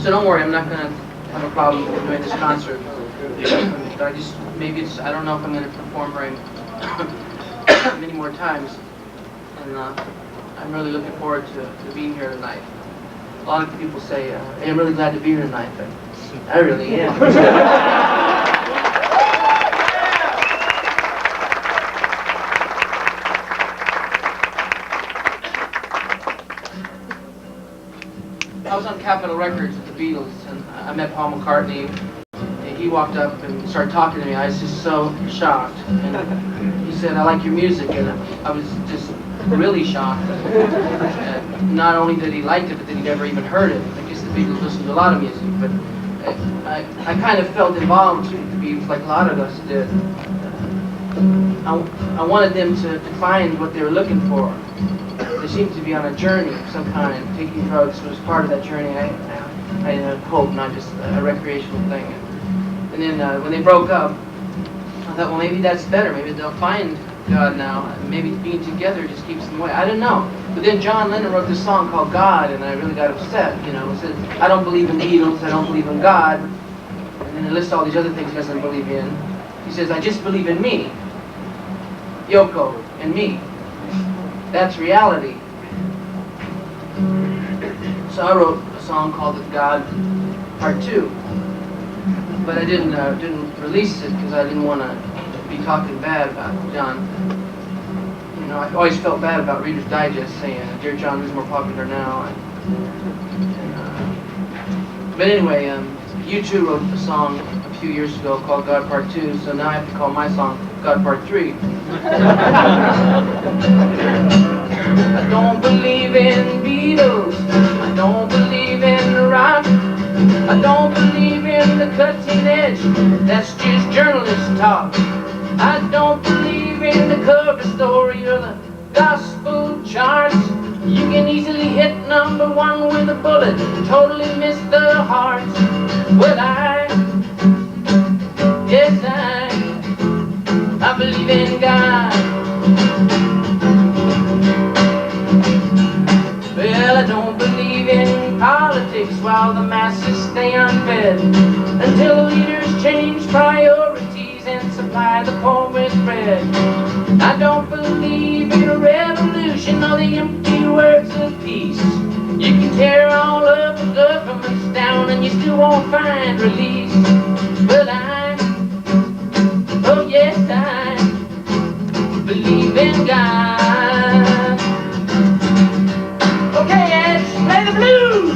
So don't worry, I'm not going to have a problem doing this concert. But I don't know if I'm going to perform very many more times. And I'm really looking forward to being here tonight. A lot of people say, hey, I'm really glad to be here tonight, but I really am. I was on Capitol Records with the Beatles, and I met Paul McCartney. He walked up and started talking to me. I was just so shocked. And he said, I like your music, and I was just really shocked. Not only that he liked it, but that he never even heard it. I guess the Beatles listened to a lot of music, but I kind of felt involved with the Beatles like a lot of us did. I wanted them to find what they were looking for. They seemed to be on a journey of some kind. Taking drugs was part of that journey. I hope, not just a recreational thing. And then when they broke up, I thought, well, maybe that's better. Maybe they'll find God now. Maybe being together just keeps them away. I don't know. But then John Lennon wrote this song called God, and I really got upset. You know, it said, I don't believe in Beatles, I don't believe in God. And then it lists all these other things he doesn't believe in. He says, I just believe in me. Yoko and me. That's reality. So I wrote a song called God Part 2. But I didn't release it because I didn't want to be talking bad about John. You know, I always felt bad about Reader's Digest saying, Dear John, who's more popular now? But anyway, U2 wrote a song a few years ago called God Part 2, so now I have to call my song God Part 3. I don't believe in Beatles, I don't believe in rock, I don't believe in the cutting edge, that's just journalist talk. I don't believe in the cover story or the gospel charts. You can easily hit number one with a bullet, totally miss the heart. Well, yes, I believe in God. Well, I don't believe in politics while the masses stay unfed, until leaders change priorities and supply the poor with bread. I don't believe in a revolution or the empty words of peace. You can tear all of the governments down and you still won't find release. Well, oh yes, I believe in God. Okay, Ed, play the blues!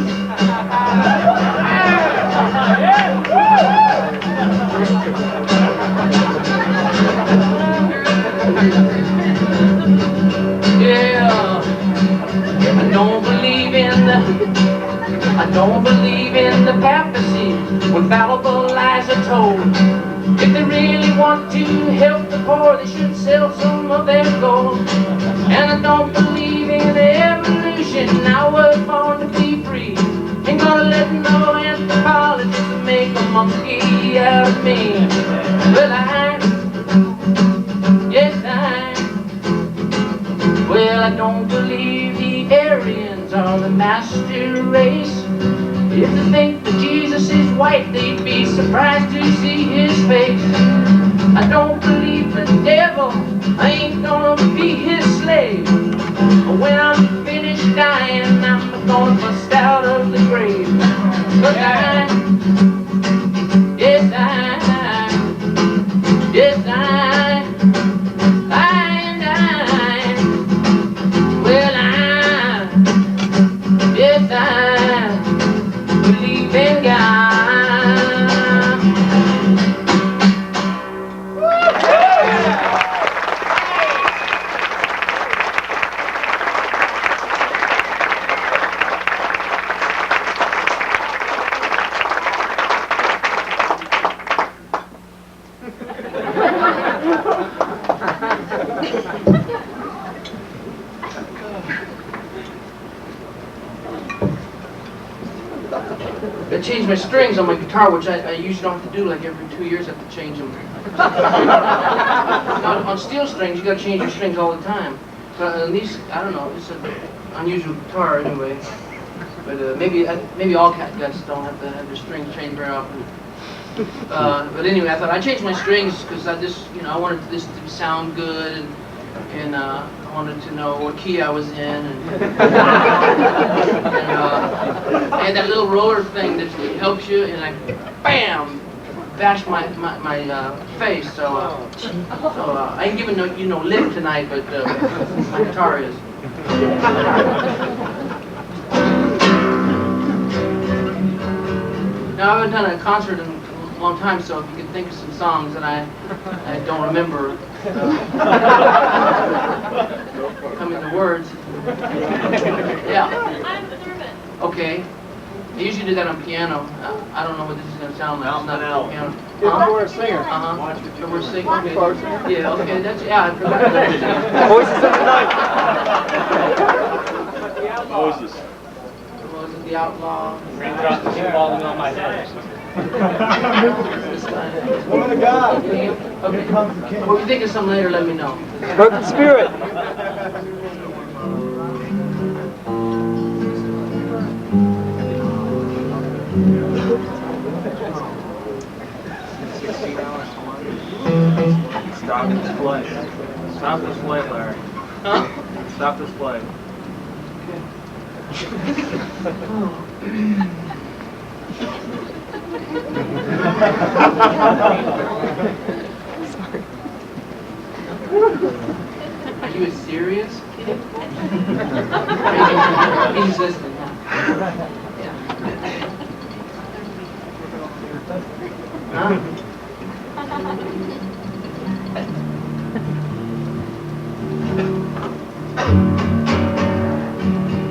Yeah, I don't believe in the papacy when fallible lies are told. If they really want to help the poor, they should sell some of their gold. And I don't believe in evolution, I was born to be free. Ain't gonna let no anthropologist make a monkey out of me. Well, I don't believe the Aryans are the master race. If they think that Jesus is white, they'd be surprised to see his face. I don't believe the devil, I ain't gonna be his slave. When I'm finished dying, I'm gonna bust out of the grave. But believe in God. I changed my strings on my guitar, which I usually don't have to do. Like every 2 years I have to change them. on steel strings, you got to change your strings all the time. But on these, I don't know, it's an unusual guitar anyway. But maybe all catguts don't have to have their strings trained very often. But anyway, I thought I changed my strings because I just, I wanted this to sound good, and I wanted to know what key I was in, and I had that little roller thing that helps you, and I, bam, bashed my face. So I ain't giving you no lick tonight, but my guitar is. Now I haven't done a concert in a long time, so if you can think of some songs that I don't remember coming to words. Yeah. Okay. I usually do that on piano. I don't know what this is going to sound like. It's not on piano. If we're a singer. If we're a singer. Okay. Yeah. Okay. That's I forgot that. Voices of the night. Moses. Was it the Outlaw? Raindrops keep falling on my head. Woman of God. Okay. Well, if you think of some later, let me know. Broken Spirit. Stop this play. Stop this play, Larry. Huh? Stop this play. Are you serious? He's listening. Yeah. Huh?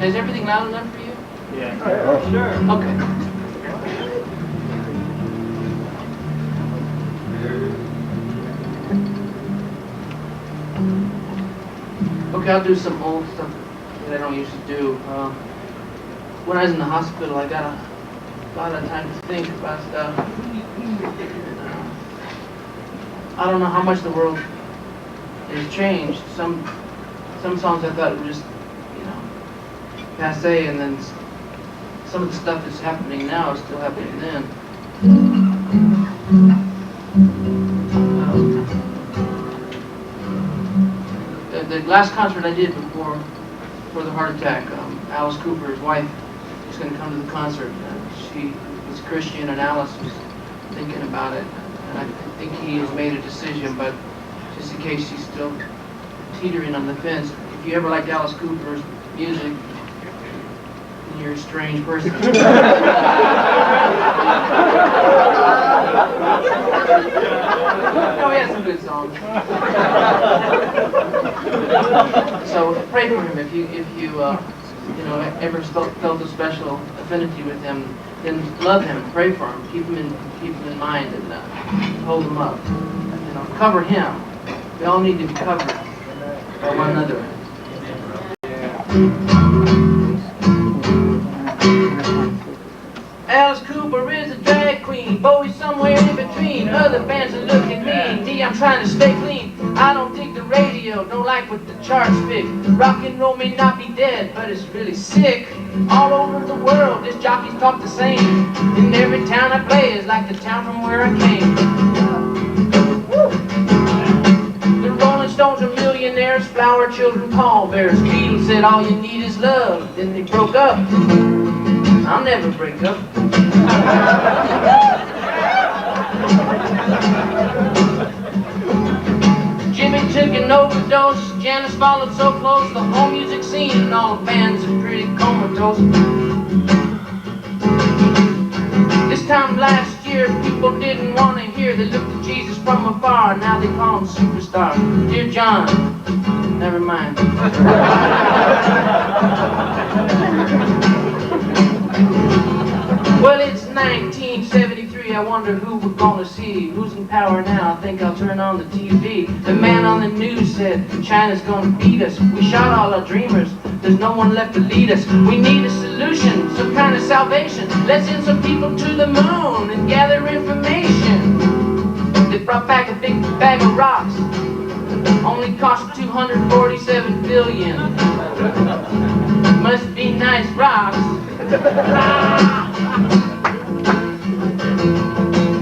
Is everything loud enough for you? Yeah. Sure. Okay. Okay, I'll do some old stuff that I don't usually do. When I was in the hospital, I got a lot of time to think about stuff. I don't know how much the world has changed. Some songs I thought were just, passe, and then some of the stuff that's happening now is still happening then. The last concert I did before the heart attack, Alice Cooper, his wife, was going to come to the concert. She was Christian, and Alice was thinking about it. And I think he has made a decision, but just in case she's still teetering on the fence, if you ever liked Alice Cooper's music, you're a strange person. No, he has some good songs. So pray for him if you ever felt a special affinity with him. Then love him, pray for him, keep him in mind, and hold him up. Cover him. We all need to be covered by one another. Alice Cooper is a drag queen, Bowie's somewhere in between. Other bands are looking mean, me I'm trying to stay clean. I don't dig the radio, don't like what the charts pick. Rock and roll may not be dead, but it's really sick. All over the world, disc jockeys talk the same. And every town I play is like the town from where I came. The Rolling Stones are millionaires, flower children, pallbearers. Beatles said all you need is love, then they broke up. I'll never break up. Jimmy took an overdose, Janis followed so close, the whole music scene and all the bands are pretty comatose. This time last year, people didn't want to hear, they looked at Jesus from afar, now they call him superstar. Dear John, never mind. Well, it's 1973, I wonder who we're gonna see. Who's in power now? I think I'll turn on the TV. The man on the news said China's gonna beat us. We shot all our dreamers, there's no one left to lead us. We need a solution, some kind of salvation. Let's send some people to the moon and gather information. They brought back a big bag of rocks, only cost 247 billion. Must be nice rocks.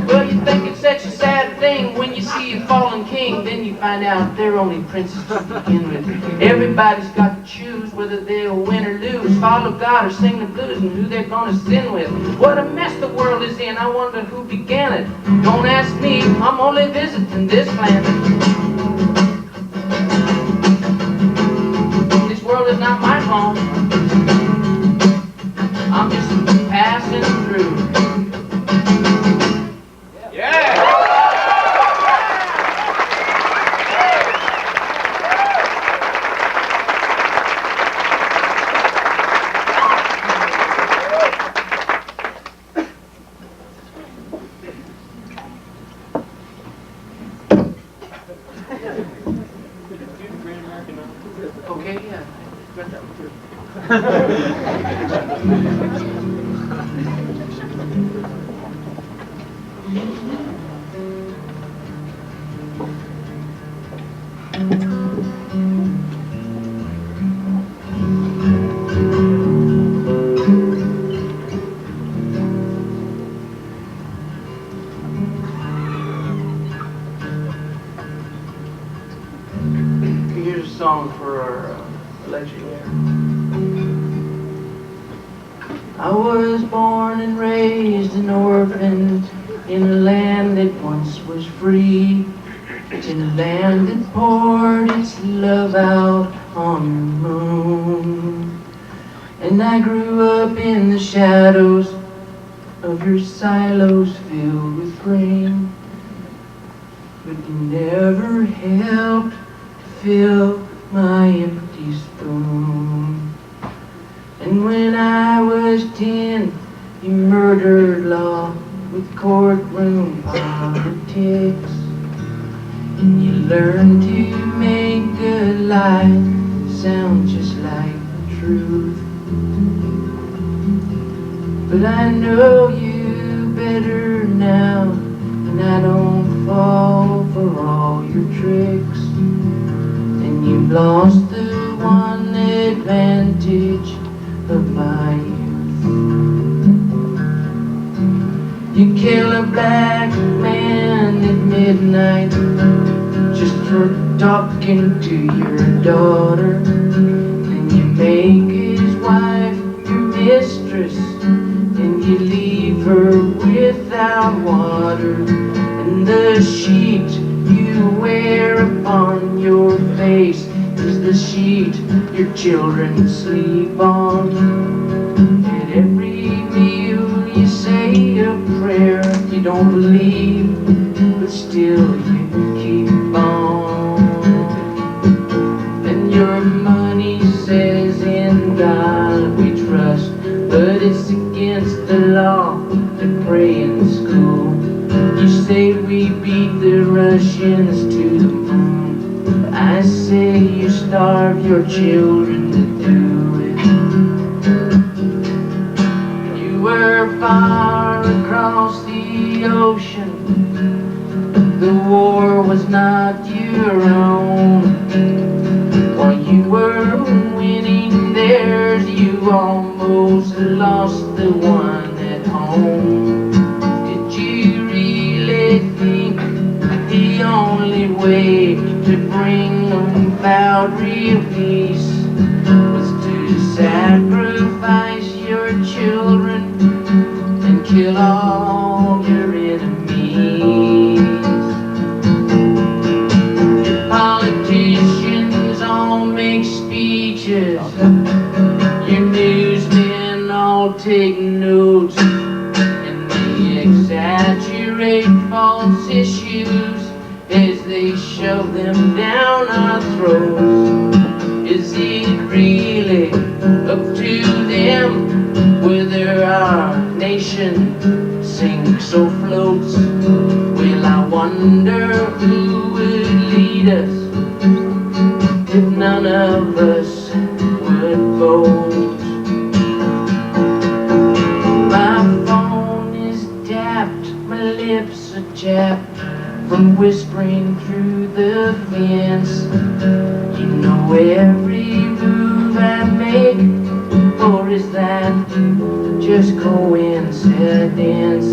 Well, you think it's such a sad thing when you see a fallen king, then you find out they're only princes to begin with. Everybody's got to choose whether they'll win or lose, follow God or sing the blues, and who they're gonna sin with. What a mess the world is in, I wonder who began it. Don't ask me, I'm only visiting this planet. This world is not my home, I'm just passing through. Okay, yeah, I got that one too. Here's a song for our lecture here. I was born and raised an orphan in a land that once was free, in a land that poured its love out on the moon. And I grew up in the shadows of your silos filled with grain, but you never helped fill my empty spoon. And when I was 10, you murdered law with courtroom politics, and you learned to make a lie sound just like the truth. But I know you better now, and I don't fall for all your tricks. And you've lost the one advantage of my youth. You kill a black man at midnight just for talking to your daughter, and you make his wife your mistress, and you leave her without water, and the sheet you wear upon your face is the sheet your children sleep on. At every meal you say a prayer you don't believe, but still you keep on. And your money says in God we trust, but it's against the law to pray in school. You say we beat the Russians to the moon, but I say you starve your children to do it. You were far across the ocean, the war was not your own. While you were winning theirs, you almost lost the one at home. Did you really think the only way to bring about real peace was to sacrifice your children and kill all your enemies? Your politicians all make speeches, your newsmen all take notes, and they exaggerate false issues as they shove them down our throats. Is it really up to them whether our nation sinks or floats? Well, I wonder who would lead us if none of us would vote. My phone is tapped, my lips are chapped from whispering through the fence. You know every move I make, or is that just go and set a dance.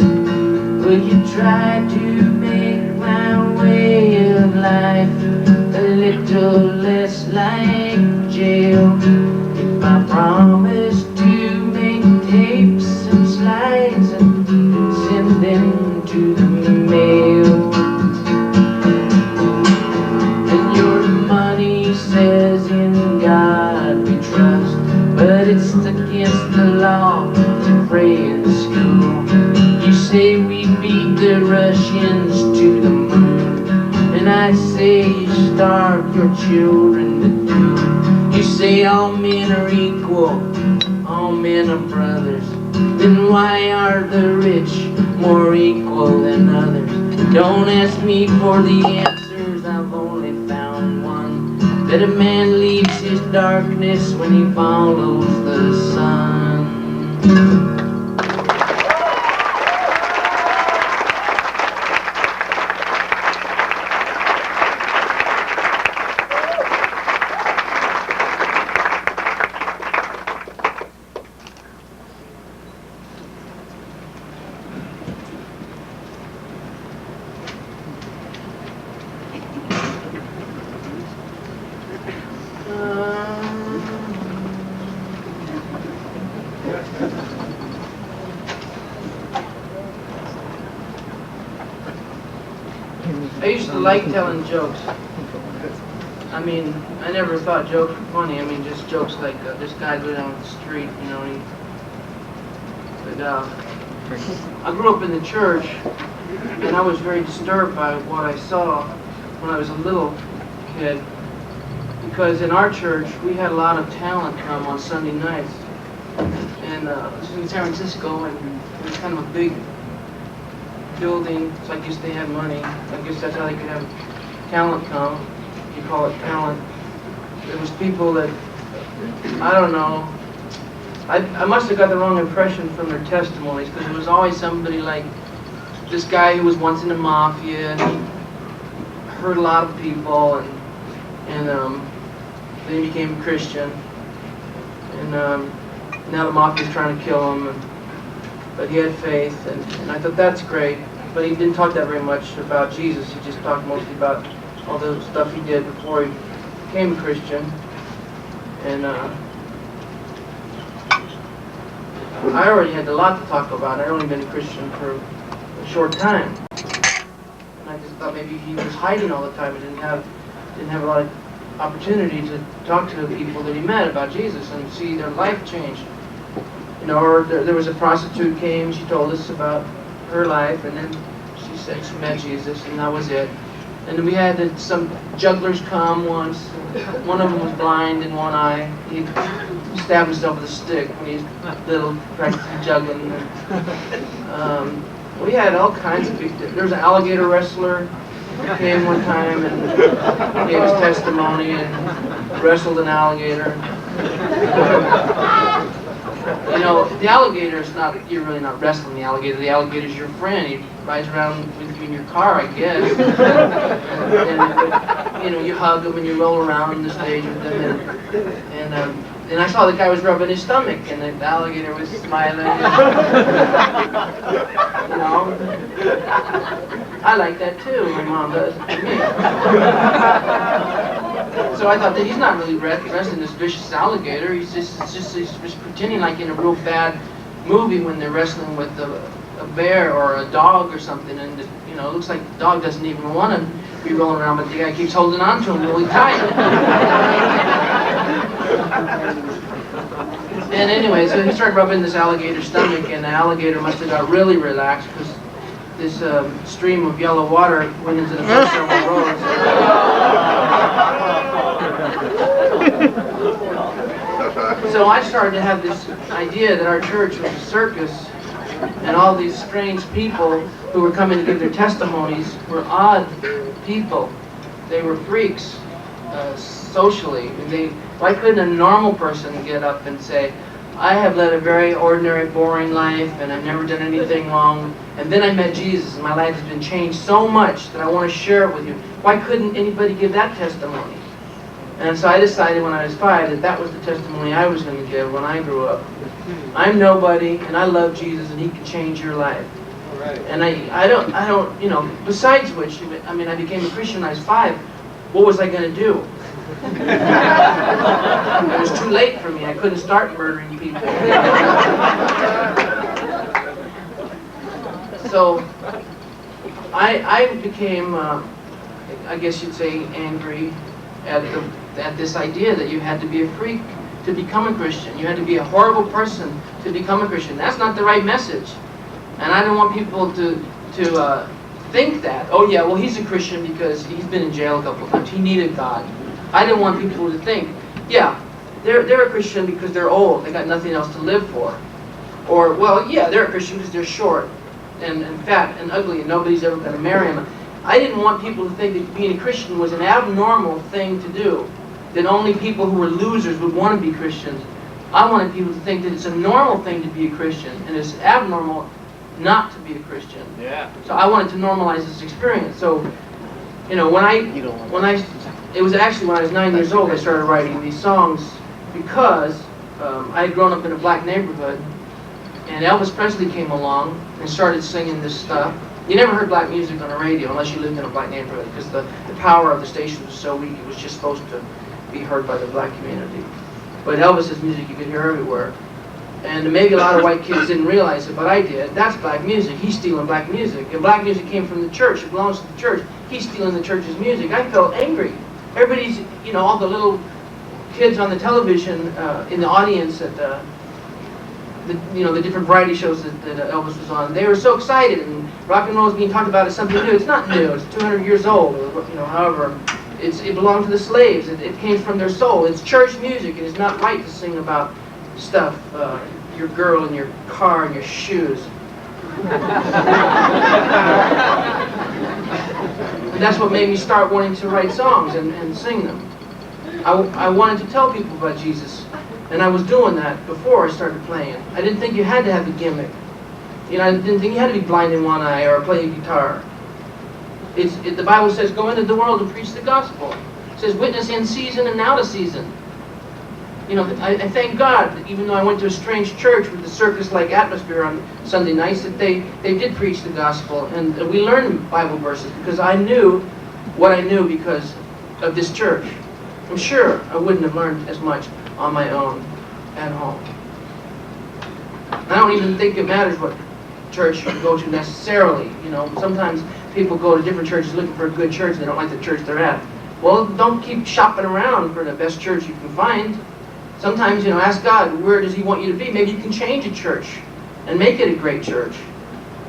Will you try to make my way of life a little less like jail? If I promise to make tapes and slides and send them to the mail, and your money says in God we trust, but it's against the law to pray in school. You say we beat the Russians to the moon, and I say you starve your children to doom. You say all men are equal, all men are brothers. Then why are the rich more equal than others? Don't ask me for the answers, I've only found one: that a man leaves his darkness when he follows the sun. I used to like telling jokes. I mean, I never thought jokes were funny. I mean, just jokes like this guy go down the street, you know. I grew up in the church, and I was very disturbed by what I saw when I was a little kid. Because in our church, we had a lot of talent come on Sunday nights. And this was in San Francisco, and it was kind of a big building, so I guess they had money. I guess that's how they could have talent come. You call it talent. There was people that, I don't know, I must have got the wrong impression from their testimonies, because it was always somebody like this guy who was once in the mafia, and he hurt a lot of people, and then he became a Christian, and now the mafia's trying to kill him, but he had faith, and I thought that's great. But he didn't talk that very much about Jesus. He just talked mostly about all the stuff he did before he became a Christian. And I already had a lot to talk about. I'd only been a Christian for a short time, and I just thought maybe he was hiding all the time and didn't have a lot of opportunity to talk to the people that he met about Jesus and see their life change. You know, or there was a prostitute came, she told us about her life, and then she said she met Jesus, and that was it. And then we had some jugglers come once. One of them was blind in one eye. He stabbed himself with a stick when he was little, practicing juggling. We had all kinds of big. There was an alligator wrestler who came one time and gave his testimony and wrestled an alligator. You know, the alligator is not, you're really not wrestling the alligator. The alligator is your friend. He rides around with you in your car, I guess. And you know, you hug him and you roll around the stage with him. And I saw the guy was rubbing his stomach, and the alligator was smiling. You know, I like that too. My mom does. So I thought that he's not really wrestling this vicious alligator. He's just pretending like in a real bad movie when they're wrestling with a bear or a dog or something, and you know, it looks like the dog doesn't even want to be rolling around, but the guy keeps holding on to him really tight. And anyway, so he started rubbing this alligator's stomach, and the alligator must have got really relaxed because this stream of yellow water went into the first several rows. So I started to have this idea that our church was a circus, and all these strange people who were coming to give their testimonies were odd people. They were freaks socially. Why couldn't a normal person get up and say, I have led a very ordinary, boring life, and I've never done anything wrong, and then I met Jesus, and my life has been changed so much that I want to share it with you. Why couldn't anybody give that testimony? And so I decided when I was 5 that that was the testimony I was going to give when I grew up. I'm nobody, and I love Jesus, and He can change your life. And I don't, you know, besides which, I mean, I became a Christian when I was 5. What was I going to do? It was too late for me. I couldn't start murdering people. So I became, I guess you'd say, angry at this idea that you had to be a freak to become a Christian. You had to be a horrible person to become a Christian. That's not the right message. And I don't want people to think that, oh yeah, well he's a Christian because he's been in jail a couple of times. He needed God. I didn't want people to think, yeah, they're a Christian because they're old. They got nothing else to live for. Or, well, yeah, they're a Christian because they're short and fat and ugly and nobody's ever going to marry them. I didn't want people to think that being a Christian was an abnormal thing to do. That only people who were losers would want to be Christians. I wanted people to think that it's a normal thing to be a Christian and it's abnormal not to be a Christian. Yeah. So I wanted to normalize this experience. So, you know, it was actually when I was 9 years old I started writing these songs because I had grown up in a black neighborhood and Elvis Presley came along and started singing this stuff. You never heard black music on the radio unless you lived in a black neighborhood because the power of the station was so weak it was just supposed to be heard by the black community. But Elvis's music you could hear everywhere. And maybe a lot of white kids didn't realize it, but I did. That's black music. He's stealing black music. And black music came from the church. It belongs to the church. He's stealing the church's music. I felt angry. Everybody's, you know, all the little kids on the television in the audience at the different variety shows that Elvis was on, they were so excited. And rock and roll is being talked about as something new. It's not new. It's 200 years old, or you know, however. It belonged to the slaves. It came from their soul. It's church music. It is not right to sing about stuff, your girl and your car and your shoes. And that's what made me start wanting to write songs and sing them. I wanted to tell people about Jesus, and I was doing that before I started playing. I didn't think you had to have a gimmick. You know, I didn't think you had to be blind in one eye or play a guitar. The Bible says, go into the world and preach the gospel. It says, witness in season and out of season. You know, I thank God that even though I went to a strange church with a circus-like atmosphere on Sunday nights, that they did preach the gospel. And we learned Bible verses because I knew what I knew because of this church. I'm sure I wouldn't have learned as much on my own at home. I don't even think it matters what church you go to necessarily. You know, sometimes people go to different churches looking for a good church and they don't like the church they're at. Well, don't keep shopping around for the best church you can find. Sometimes, you know, ask God, where does He want you to be? Maybe you can change a church and make it a great church.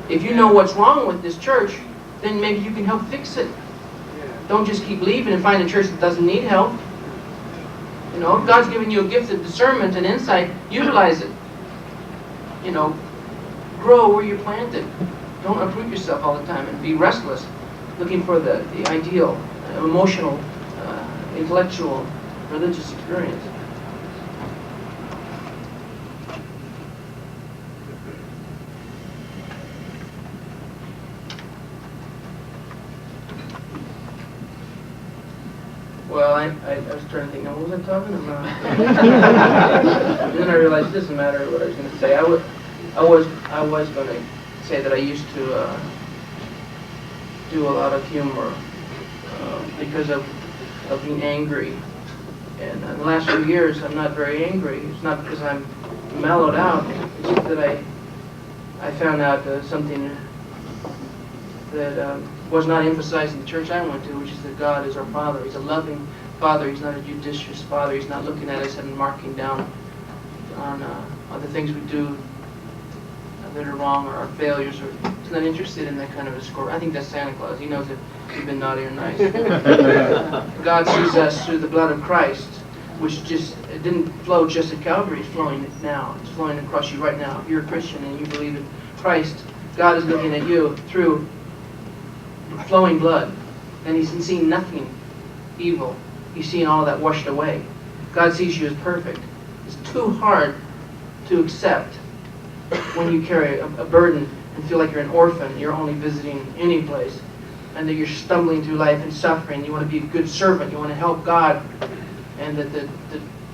If you know what's wrong with this church, then maybe you can help fix it. Don't just keep leaving and find a church that doesn't need help. You know, if God's given you a gift of discernment and insight, utilize it. You know, grow where you're planted. Don't uproot yourself all the time and be restless, looking for the ideal, emotional, intellectual, religious experience. Well, I was trying to think, what was I talking about? And then I realized it doesn't matter what I was going to say. I was going to say that I used to do a lot of humor because of being angry. And in the last few years, I'm not very angry. It's not because I'm mellowed out. It's just that I found out something that was not emphasized in the church I went to, which is that God is our Father. He's a loving Father. He's not a judicious Father. He's not looking at us and marking down on the things we do that are wrong or our failures. Or He's not interested in that kind of a score. I think that's Santa Claus. He knows if we've been naughty or nice. God sees us through the blood of Christ, which it didn't flow just at Calvary. It's flowing now. It's flowing across you right now. If you're a Christian and you believe in Christ, God is looking at you through flowing blood, and He's seeing nothing evil. He's seeing all that washed away. God sees you as perfect. It's too hard to accept when you carry a burden and feel like you're an orphan, you're only visiting any place, and that you're stumbling through life and suffering. You want to be a good servant. You want to help God, and that the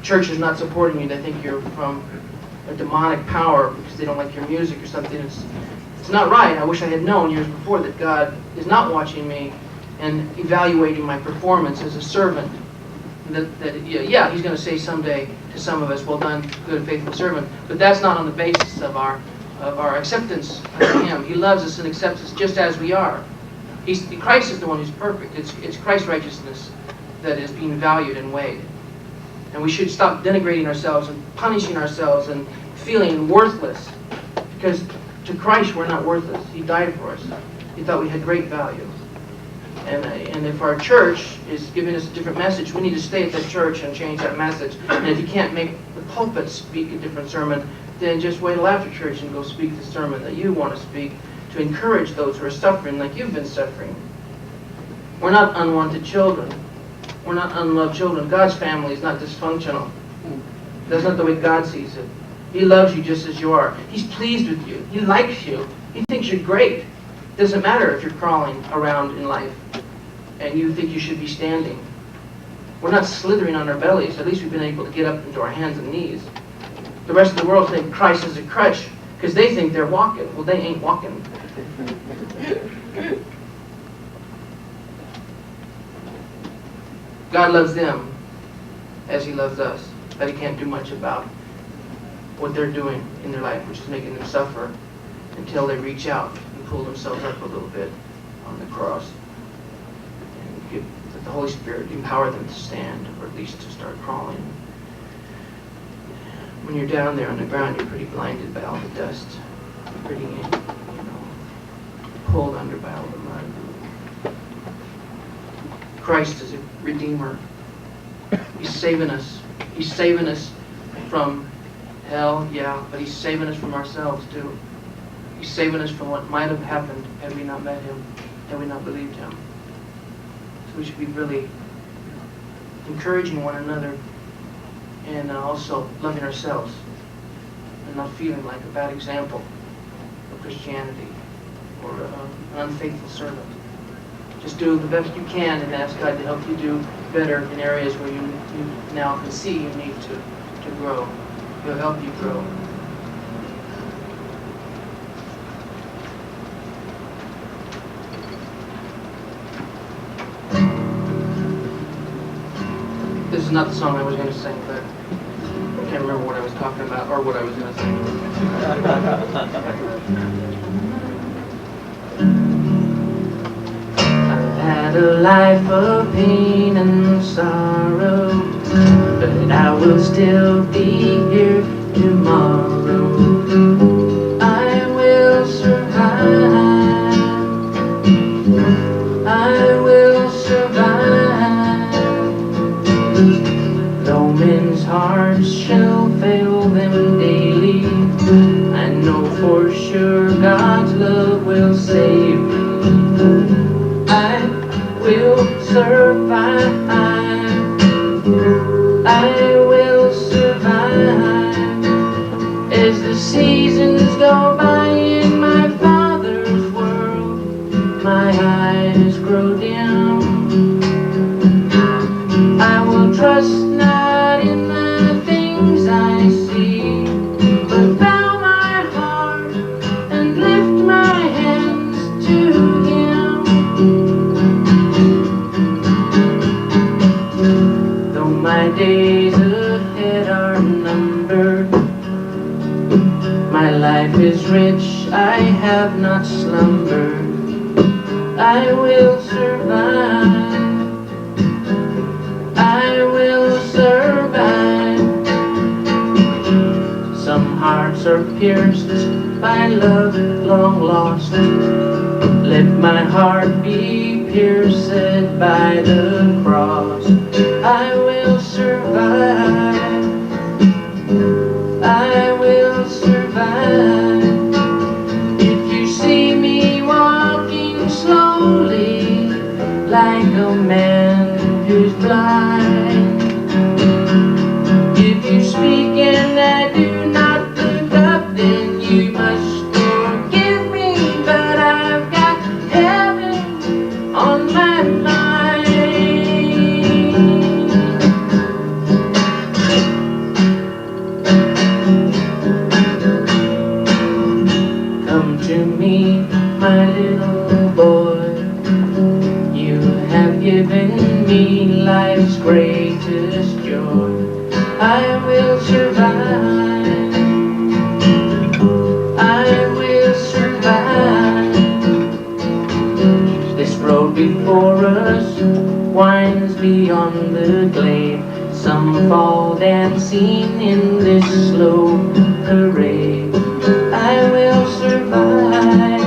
church is not supporting you. They think you're from a demonic power because they don't like your music or something. It's not right. I wish I had known years before that God is not watching me and evaluating my performance as a servant. Yeah, he's going to say someday to some of us, well done, good and faithful servant. But that's not on the basis of our acceptance of him. He loves us and accepts us just as we are. Christ is the one who's perfect. It's Christ's righteousness that is being valued and weighed. And we should stop denigrating ourselves and punishing ourselves and feeling worthless. Because to Christ we're not worthless. He died for us. He thought we had great value. And if our church is giving us a different message, we need to stay at that church and change that message. And if you can't make the pulpit speak a different sermon, then just wait till after church and go speak the sermon that you want to speak to encourage those who are suffering like you've been suffering. We're not unwanted children. We're not unloved children. God's family is not dysfunctional. That's not the way God sees it. He loves you just as you are. He's pleased with you. He likes you. He thinks you're great. It doesn't matter if you're crawling around in life and you think you should be standing. We're not slithering on our bellies. At least we've been able to get up into our hands and knees. The rest of the world think Christ is a crutch because they think they're walking. Well, they ain't walking. God loves them as he loves us, but he can't do much about what they're doing in their life, which is making them suffer until they reach out and pull themselves up a little bit on the cross and let the Holy Spirit empower them to stand, or at least to start crawling. When you're down there on the ground, you're pretty blinded by all the dust. You're pretty, pulled under by all the mud. Christ is a redeemer. He's saving us. He's saving us from hell, yeah, but he's saving us from ourselves too. He's saving us from what might have happened had we not met him, had we not believed him. So we should be really encouraging one another and also loving ourselves and not feeling like a bad example of Christianity or an unfaithful servant. Just do the best you can and ask God to help you do better in areas where you now can see you need to grow. He'll help you grow. This is not the song I was going to sing, but I can't remember what I was talking about or what I was going to sing. I've had a life of pain and sorrow, but I will still be here tomorrow. I will survive. I will survive. Though men's hearts shall fail them daily, I know for sure God's love will save me. I will survive. I will survive. As the seasons go by in my Father's world, my eyes grow dim. I will trust not in the things I see, but bow my heart and lift my hands to him. Though my days ahead are numbered, my life is rich, I have not slumbered. I will survive. I will survive. Some hearts are pierced by love long lost. Let my heart be pierced by the cross. I will survive. I will survive. If you see me walking slowly like a man who's blind, if you speak and I do not look up, then you must forgive me, but I've got heaven on my mind. to me, my little boy. You have given me life's greatest joy. I will survive. I will survive. This road before us winds beyond the glade. Some fall dancing in this slow parade. I will survive.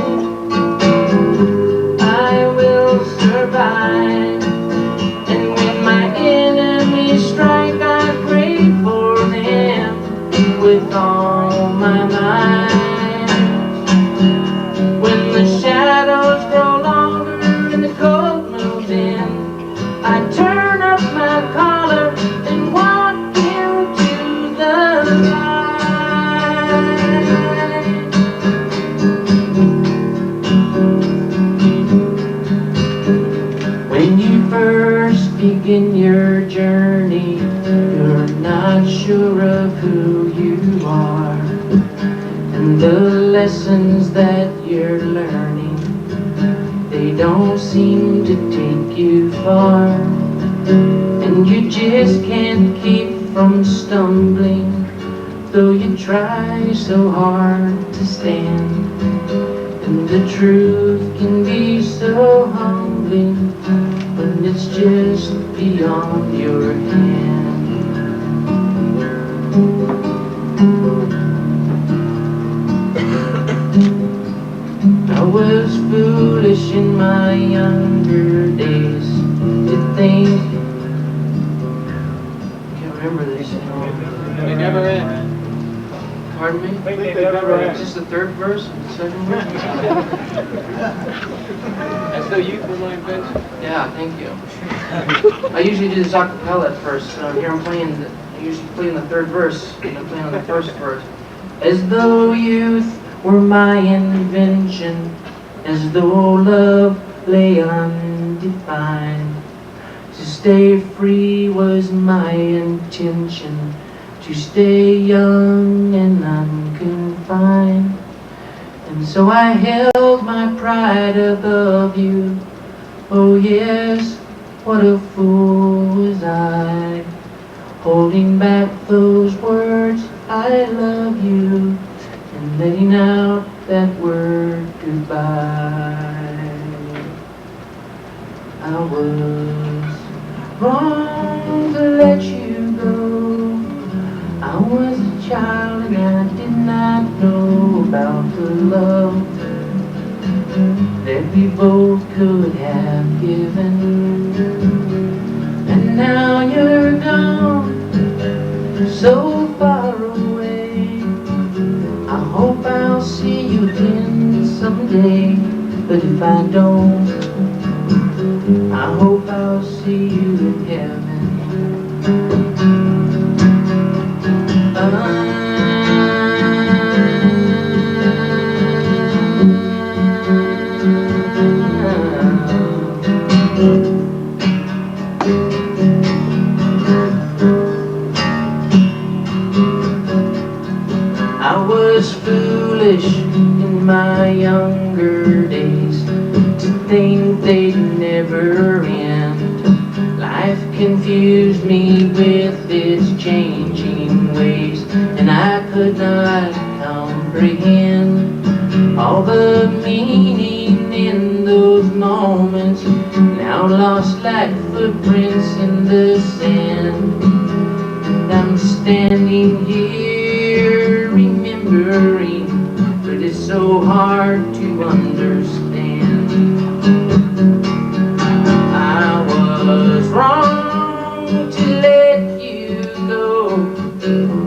I will survive. And when my enemies strike, I pray for them with all my might. When the shadows grow longer and the cold moves in, I turn up my collar and walk into the light. When you first begin your journey, you're not sure of who you are, and the lessons that you're learning, they don't seem to take you far. And you just can't keep from stumbling, though you try so hard to stand. And the truth can be so humbling when it's just beyond your hand. I was foolish in my younger days to think. I can't remember this song. They never end. Pardon me? I think they never Is end. this the third verse? The second verse? That's the youth of my invention. Yeah, thank you. I usually do this a cappella at first, so here I'm playing. I usually play in the third verse, and I'm playing on the first verse. As though youth were my invention, as though love lay undefined. To stay free was my intention, to stay young and unconfined. And so I held my pride above you. Oh yes, what a fool was I, holding back those words, I love you, and letting out that word goodbye. I was wrong to let you go. I was a child and I did not know about the love that we both could have given. And now you're gone, so far away. I hope I'll see you again someday. But if I don't, I hope I'll see you in heaven. I was foolish in my younger days to think they'd never end. Life confused me with its changing ways, and I could not comprehend all the meaning in those moments, now lost like footprints in the sand. And I'm standing here remembering, but it's so hard to understand. I was wrong to let you go.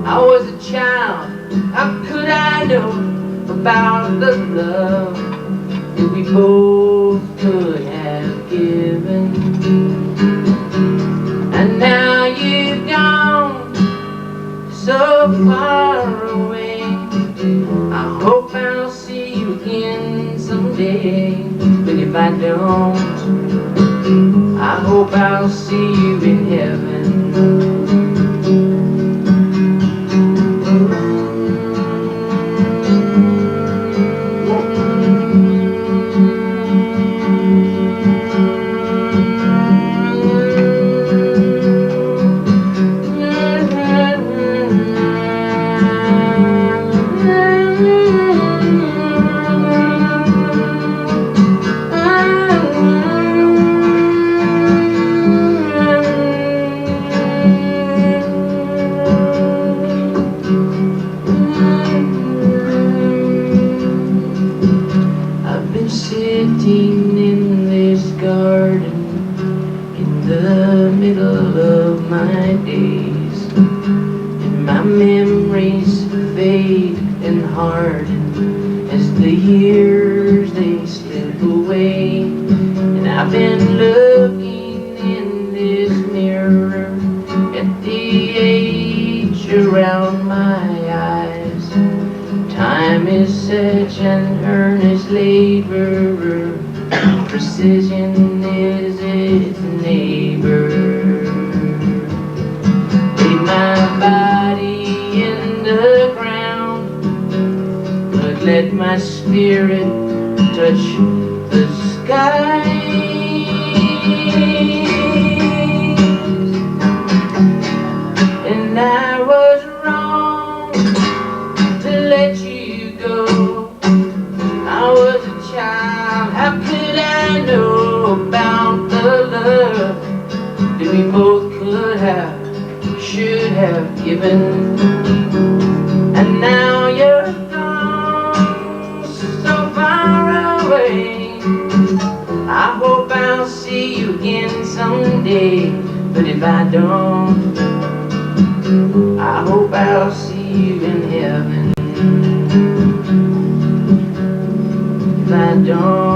I was a child, how could I know about the love that we both could have given? And now you've gone so far away. I hope I'll see you again someday. But if I don't, I hope I'll see you in heaven. sitting in this garden in the middle of my days, and my memories fade and harden as the years they slip away. And I've been looking in this mirror at the age around my eyes. Time is such an earnest laborer, precision is its neighbor. Lay my body in the ground, but let my spirit touch the sky. And I was wrong to let you go. I was a child, how could I know about the love that we both could have, should have given? And now you're gone, so far away. I hope I'll see you again someday, but if I don't, I hope I'll see you in heaven. If I don't,